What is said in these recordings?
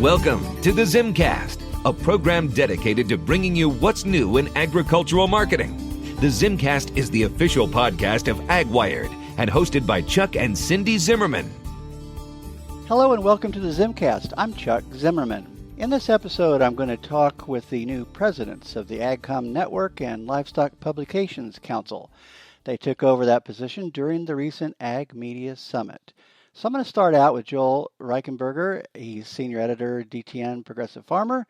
Welcome to the ZimmCast, a program dedicated to bringing you what's new in agricultural marketing. The ZimmCast is the official podcast of AgWired and hosted by Chuck and Cindy Zimmerman. Hello and welcome to the ZimmCast. I'm Chuck Zimmerman. In this episode, I'm going to talk with the new presidents of the AgComm Network and Livestock Publications Council. They took over that position during the recent Ag Media Summit. So I'm going to start out with Joel Reichenberger. He's Senior Editor, DTN Progressive Farmer,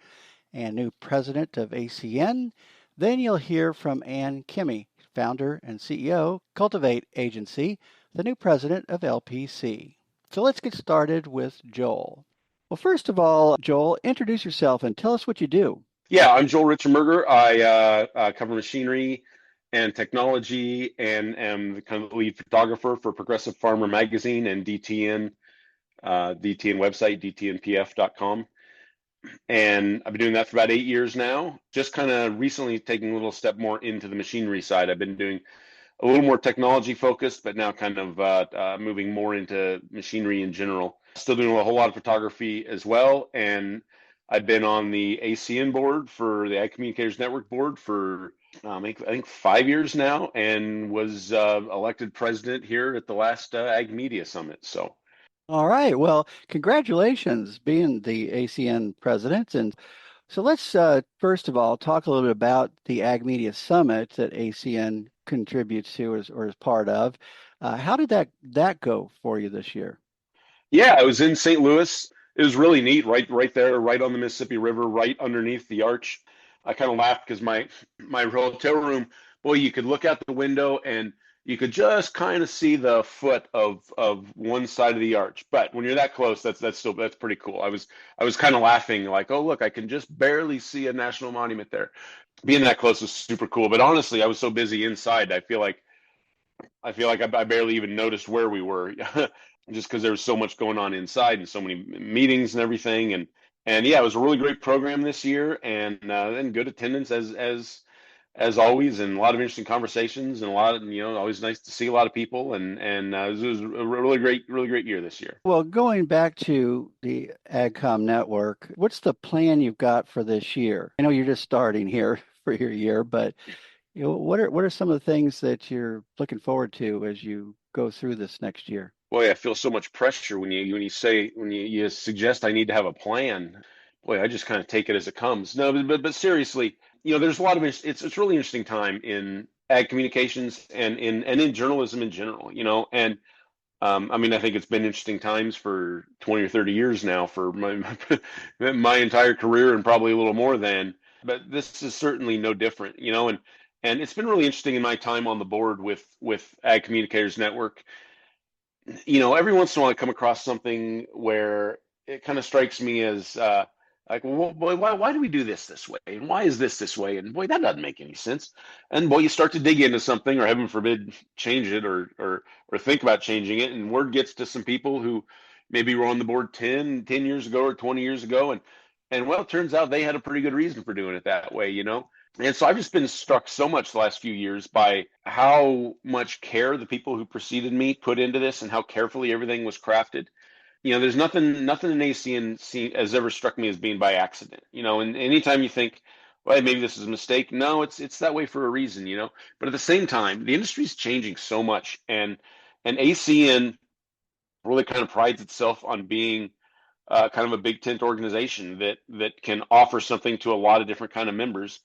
and new President of ACN. Then you'll hear from Anne Kimmey, Founder and CEO, Cultivate Agency, the new President of LPC. So let's get started with Joel. Well, first of all, Joel, introduce yourself and tell us what you do. Yeah, I'm Joel Reichenberger. I cover machinery and technology and am kind of the lead photographer for Progressive Farmer Magazine and DTN website, dtnpf.com. And I've been doing that for about 8 years now. Just kind of recently taking a little step more into the machinery side. I've been doing a little more technology focused, but now kind of moving more into machinery in general. Still doing a whole lot of photography as well. And I've been on the ACN board for the Ag Communicators Network board for I think 5 years now, and was elected president here at the last Ag Media Summit. So, all right. Well, congratulations being the ACN president. And so let's first of all talk a little bit about the Ag Media Summit that ACN contributes to or is part of. How did that go for you this year? Yeah, I was in St. Louis. It was really neat, right there, right on the Mississippi River, right underneath the arch. I kind of laughed because my hotel room, boy, you could look out the window and you could just kind of see the foot of one side of the arch. But when you're that close, that's pretty cool. I was kind of laughing like, oh, look, I can just barely see a national monument there. Being that close was super cool. But honestly, I was so busy inside, I feel like I barely even noticed where we were. Just because there was so much going on inside and so many meetings and everything. And yeah, it was a really great program this year, and good attendance as always, and a lot of interesting conversations, and always nice to see a lot of people, and it was a really great year this year. Well, going back to the AgComm Network, what's the plan you've got for this year? I know you're just starting here for your year, but what are some of the things that you're looking forward to as you go through this next year? Boy, I feel so much pressure when you suggest I need to have a plan. Boy, I just kind of take it as it comes. No, but seriously, there's a lot of it's a really interesting time in ag communications and in journalism in general. And I think it's been interesting times for 20 or 30 years now for my entire career, and probably a little more than. But this is certainly no different. And it's been really interesting in my time on the board with Ag Communicators Network. Every once in a while I come across something where it kind of strikes me as like, well, boy, why do we do this way? And why is this way? And boy, that doesn't make any sense. And boy, you start to dig into something, or heaven forbid, change it or think about changing it. And word gets to some people who maybe were on the board 10 years ago or 20 years ago. And well, it turns out they had a pretty good reason for doing it that way, And so I've just been struck so much the last few years by how much care the people who preceded me put into this, and how carefully everything was crafted. There's nothing in ACN has ever struck me as being by accident. And anytime you think, well, maybe this is a mistake, no, it's that way for a reason. But at the same time, the industry's changing so much, and ACN really kind of prides itself on being kind of a big tent organization that can offer something to a lot of different kind of members.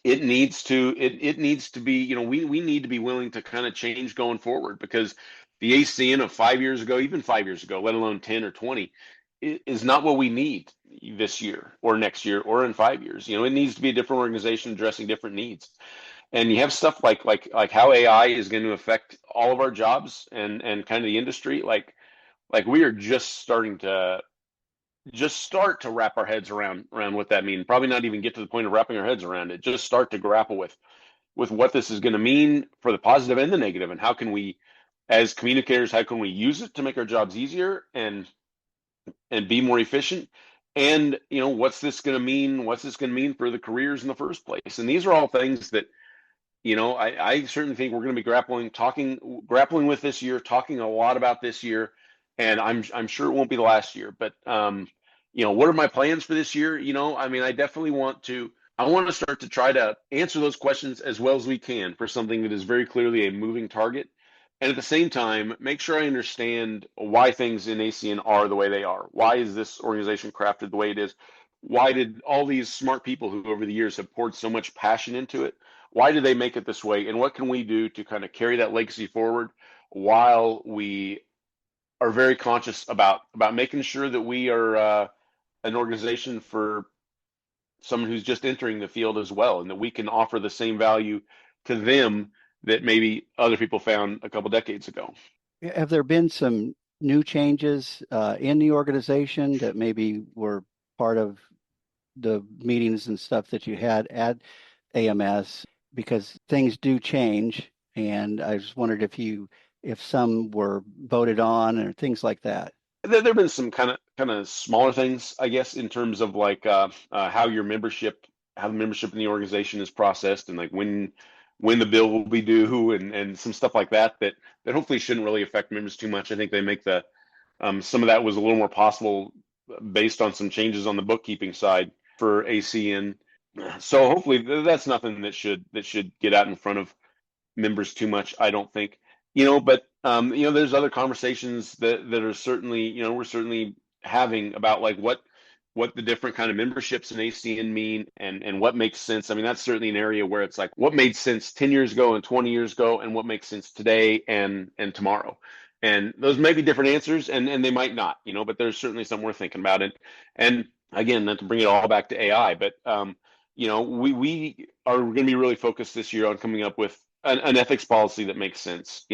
It needs to be, we need to be willing to kind of change going forward, because the ACN of 5 years ago, even 5 years ago, let alone 10 or 20, is not what we need this year or next year or in 5 years. It needs to be a different organization addressing different needs. And you have stuff like how AI is going to affect all of our jobs and kind of the industry. Like we are just starting to start to wrap our heads around what that means. Probably not even get to the point of wrapping our heads around it. Just start to grapple with what this is going to mean for the positive and the negative, and how can we, as communicators, how can we use it to make our jobs easier and be more efficient? And what's this going to mean? What's this going to mean for the careers in the first place? And these are all things that I certainly think we're going to be grappling with this year, talking a lot about this year, and I'm sure it won't be the last year. But what are my plans for this year? I mean, I want to start to try to answer those questions as well as we can for something that is very clearly a moving target. And at the same time, make sure I understand why things in ACN are the way they are. Why is this organization crafted the way it is? Why did all these smart people who over the years have poured so much passion into it, why did they make it this way? And what can we do to kind of carry that legacy forward while we are very conscious about making sure that we are an organization for someone who's just entering the field as well, and that we can offer the same value to them that maybe other people found a couple decades ago. Have there been some new changes in the organization that maybe were part of the meetings and stuff that you had at AMS? Because things do change, and I just wondered if some were voted on or things like that. There've been some kind of smaller things, I guess, in terms of like how the membership in the organization is processed, and like when the bill will be due, and some stuff like that hopefully shouldn't really affect members too much. I think they make the some of that was a little more possible based on some changes on the bookkeeping side for ACN. So hopefully that's nothing that should get out in front of members too much, I don't think. But there's other conversations that are certainly, we're certainly having about like what the different kind of memberships in ACN mean, and what makes sense. I mean, that's certainly an area where it's like what made sense 10 years ago and 20 years ago, and what makes sense today and tomorrow. And those may be different answers, and they might not, but there's certainly something we're thinking about it. And again, not to bring it all back to AI, but we are going to be really focused this year on coming up with an ethics policy that makes sense,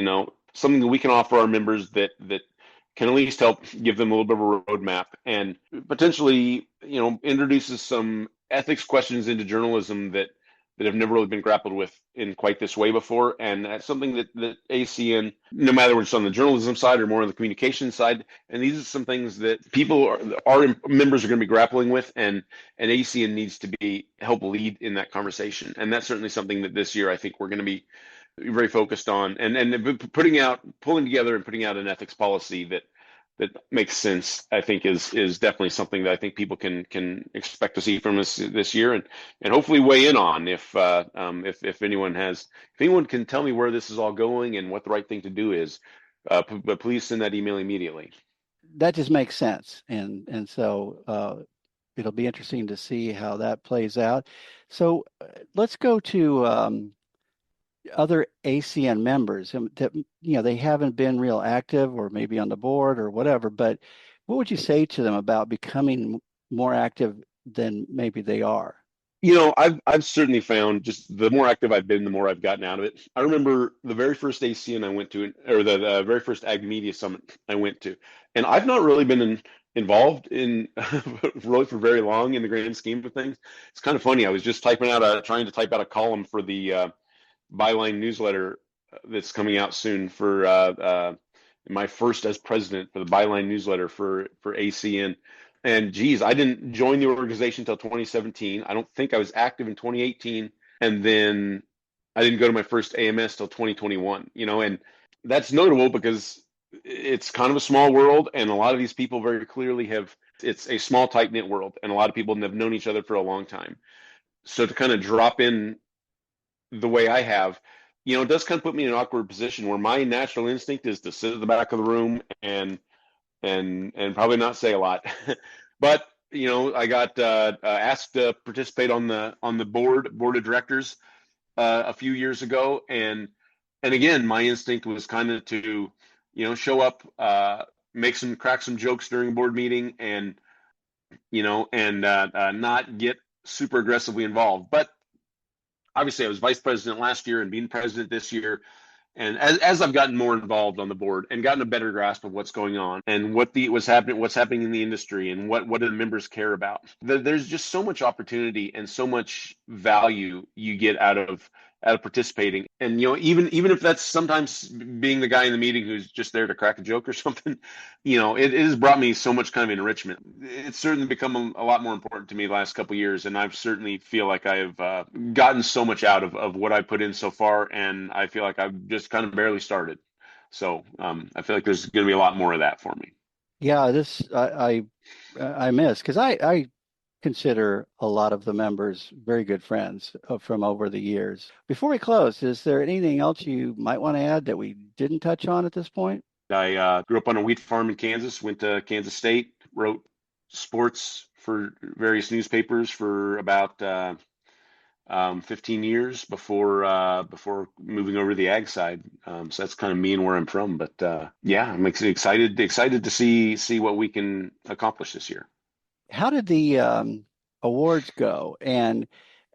something that we can offer our members that can at least help give them a little bit of a roadmap, and potentially, introduces some ethics questions into journalism that have never really been grappled with in quite this way before. And that's something that ACN, no matter whether it's on the journalism side or more on the communication side, and these are some things that our members are going to be grappling with, and ACN needs to help lead in that conversation. And that's certainly something that this year I think we're going to be very focused on, and pulling together and putting out an ethics policy that makes sense. I think is definitely something that I think people can expect to see from us this year, and hopefully weigh in on if anyone can tell me where this is all going and what the right thing to do is. But please send that email immediately. That just makes sense, and so it'll be interesting to see how that plays out. So let's go to other ACN members that they haven't been real active, or maybe on the board or whatever, but what would you say to them about becoming more active than maybe they are? I've certainly found just the more active I've been, the more I've gotten out of it. I remember the very first ACN I went to, or the very first Ag Media Summit I went to, and I've not really been involved in really for very long in the grand scheme of things. It's kind of funny. I was just trying to type out a column for the Byline newsletter that's coming out soon for my first as president for the Byline newsletter for ACN. And geez, I didn't join the organization until 2017. I don't think I was active in 2018. And then I didn't go to my first AMS till 2021, and that's notable because it's kind of a small world, and a lot of these people very clearly it's a small, tight-knit world, and a lot of people have known each other for a long time. So to kind of drop in the way I have, it does kind of put me in an awkward position where my natural instinct is to sit at the back of the room and probably not say a lot. But I got asked to participate on the board of directors a few years ago, and again, my instinct was kind of to show up, crack some jokes during a board meeting, and not get super aggressively involved. But obviously, I was vice president last year and being president this year. And as I've gotten more involved on the board and gotten a better grasp of what's going on and what's happening in the industry, and what do the members care about, there's just so much opportunity and so much value you get out of participating. And even if that's sometimes being the guy in the meeting who's just there to crack a joke or something, it has brought me so much kind of enrichment. It's certainly become a lot more important to me the last couple of years, and I certainly feel like I've gotten so much out of what I put in so far, and I feel like I've just kind of barely started. So I feel like there's going to be a lot more of that for me. Yeah, this I miss because I consider a lot of the members very good friends from over the years. Before we close, is there anything else you might want to add that we didn't touch on at this point? I grew up on a wheat farm in Kansas, went to Kansas State, wrote sports for various newspapers for about 15 years before moving over to the ag side. So that's kind of me and where I'm from. But yeah, I'm excited to see what we can accomplish this year. How did the awards go, and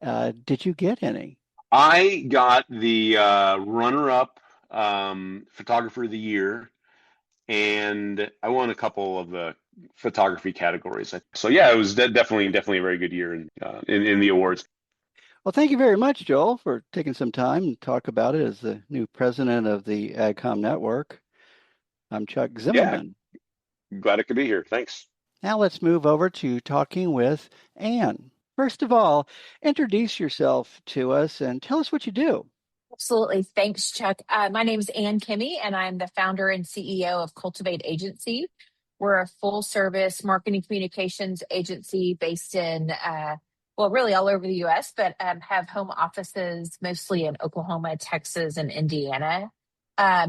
did you get any? I got the runner-up photographer of the year, and I won a couple of the photography categories. So yeah, it was definitely a very good year in the awards. Well, thank you very much, Joel, for taking some time to talk about it as the new president of the AgComm network. I'm Chuck Yeah, Zimmerman. glad I could be here. Thanks. Now let's move over to talking with Anne. First of all, introduce yourself to us and tell us what you do. Absolutely. Thanks, Chuck. My name is Anne Kimmey, and I'm the founder and CEO of Cultivate Agency. We're a full service marketing communications agency based in, really all over the US, but have home offices mostly in Oklahoma, Texas, and Indiana,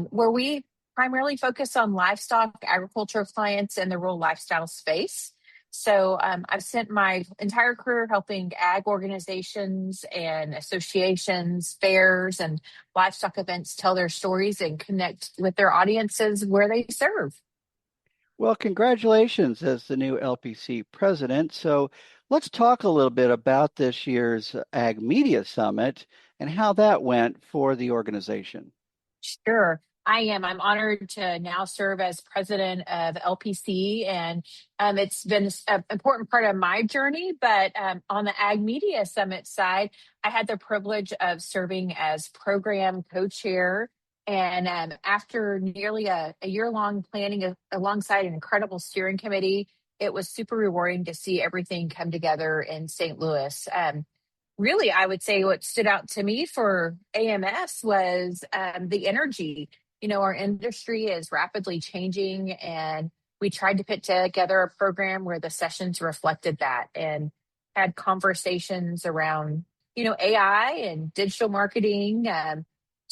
where we primarily focus on livestock, agriculture clients in the rural lifestyle space. So I've spent my entire career helping ag organizations and associations, fairs, and livestock events tell their stories and connect with their audiences where they serve. Well, congratulations as the new LPC president. So let's talk a little bit about this year's Ag Media Summit and how that went for the organization. Sure. I am. I'm honored to now serve as president of LPC, and it's been an important part of my journey. But on the Ag Media Summit side, I had the privilege of serving as program co-chair. And after nearly a year-long planning alongside an incredible steering committee, it was super rewarding to see everything come together in St. Louis. Really, I would say what stood out to me for AMS was the energy. You know, our industry is rapidly changing, and we tried to put together a program where the sessions reflected that and had conversations around, AI and digital marketing,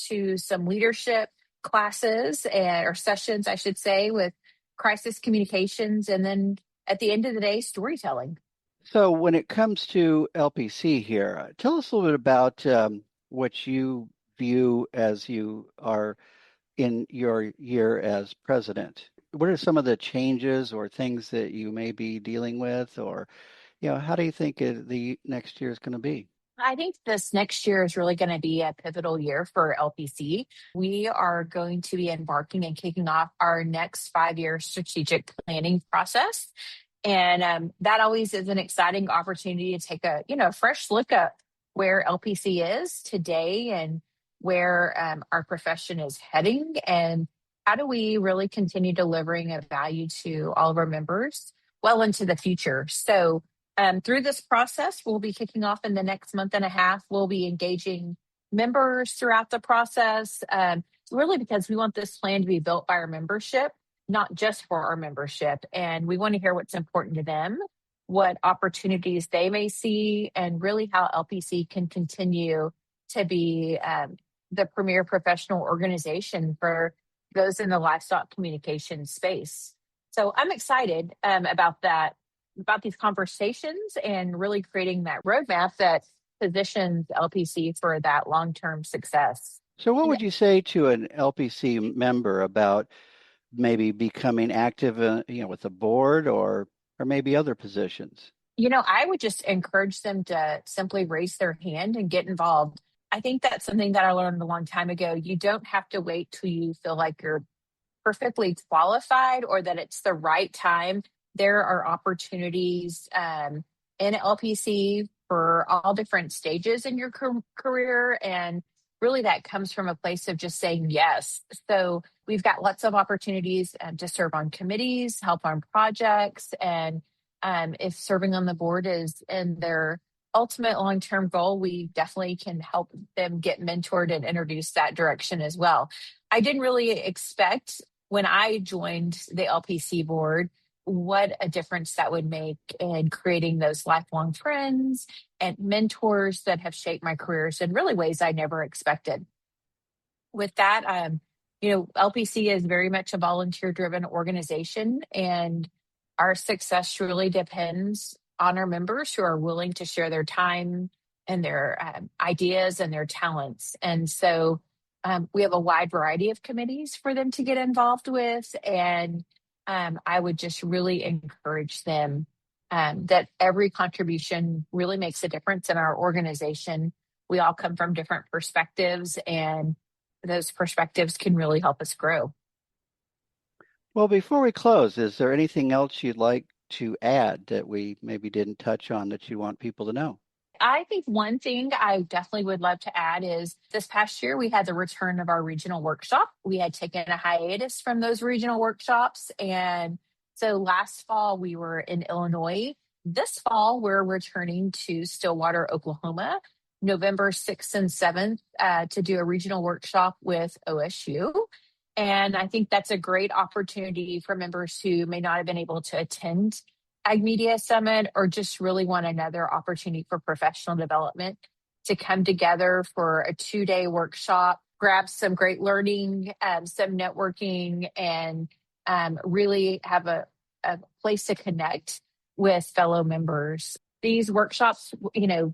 to some leadership classes or sessions, I should say, with crisis communications, and then at the end of the day, storytelling. So when it comes to LPC here, tell us a little bit about what you view as you are in your year as president. What are some of the changes or things that you may be dealing with, or how do you think the next year is going to be? I think this next year is really going to be a pivotal year for LPC. We are going to be embarking and kicking off our next 5-year strategic planning process. And that always is an exciting opportunity to take a fresh look at where LPC is today and where our profession is heading, and how do we really continue delivering a value to all of our members well into the future. So through this process, we'll be kicking off in the next month and a half. We'll be engaging members throughout the process, really because we want this plan to be built by our membership, not just for our membership. And we want to hear what's important to them, what opportunities they may see, and really how LPC can continue to be the premier professional organization for those in the livestock communication space. So I'm excited about that, about these conversations, and really creating that roadmap that positions LPC for that long-term success. So what would you say to an LPC member about maybe becoming active, with the board or maybe other positions? I would just encourage them to simply raise their hand and get involved. I think that's something that I learned a long time ago. You don't have to wait till you feel like you're perfectly qualified or that it's the right time. There are opportunities in LPC for all different stages in your career. And really that comes from a place of just saying yes. So we've got lots of opportunities to serve on committees, help on projects. And if serving on the board is in their ultimate long-term goal, we definitely can help them get mentored and introduced that direction as well. I didn't really expect when I joined the LPC board, what a difference that would make in creating those lifelong friends and mentors that have shaped my careers in really ways I never expected. With that, LPC is very much a volunteer-driven organization, and our success truly depends on our members who are willing to share their time and their ideas and their talents. And so we have a wide variety of committees for them to get involved with, and I would just really encourage them that every contribution really makes a difference in our organization. We all come from different perspectives, and those perspectives can really help us grow. Well, before we close, is there anything else you'd like to add that we maybe didn't touch on that you want people to know? I think one thing I definitely would love to add is this past year, we had the return of our regional workshop. We had taken a hiatus from those regional workshops. And so last fall, we were in Illinois. This fall, we're returning to Stillwater, Oklahoma, November 6th and 7th to do a regional workshop with OSU. And I think that's a great opportunity for members who may not have been able to attend Ag Media Summit or just really want another opportunity for professional development to come together for a 2-day workshop, grab some great learning, some networking, and really have a place to connect with fellow members. These workshops,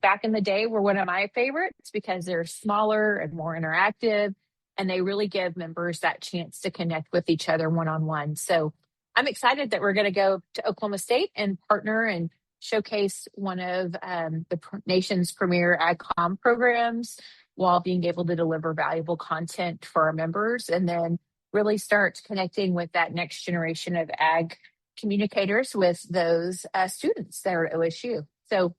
back in the day were one of my favorites because they're smaller and more interactive, and they really give members that chance to connect with each other one-on-one. So I'm excited that we're going to go to Oklahoma State and partner and showcase one of the nation's premier AgComm programs while being able to deliver valuable content for our members, and then really start connecting with that next generation of ag communicators with those students that are at OSU. So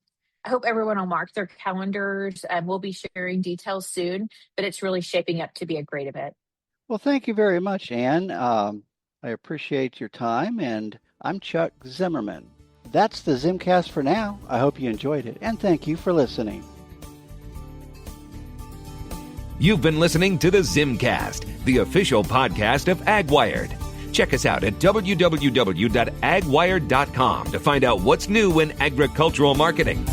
I hope everyone will mark their calendars. We'll be sharing details soon, but it's really shaping up to be a great event. Well, thank you very much, Anne. I appreciate your time, and I'm Chuck Zimmerman. That's the ZimmCast for now. I hope you enjoyed it, and thank you for listening. You've been listening to the ZimmCast, the official podcast of AgWired. Check us out at www.agwired.com to find out what's new in agricultural marketing.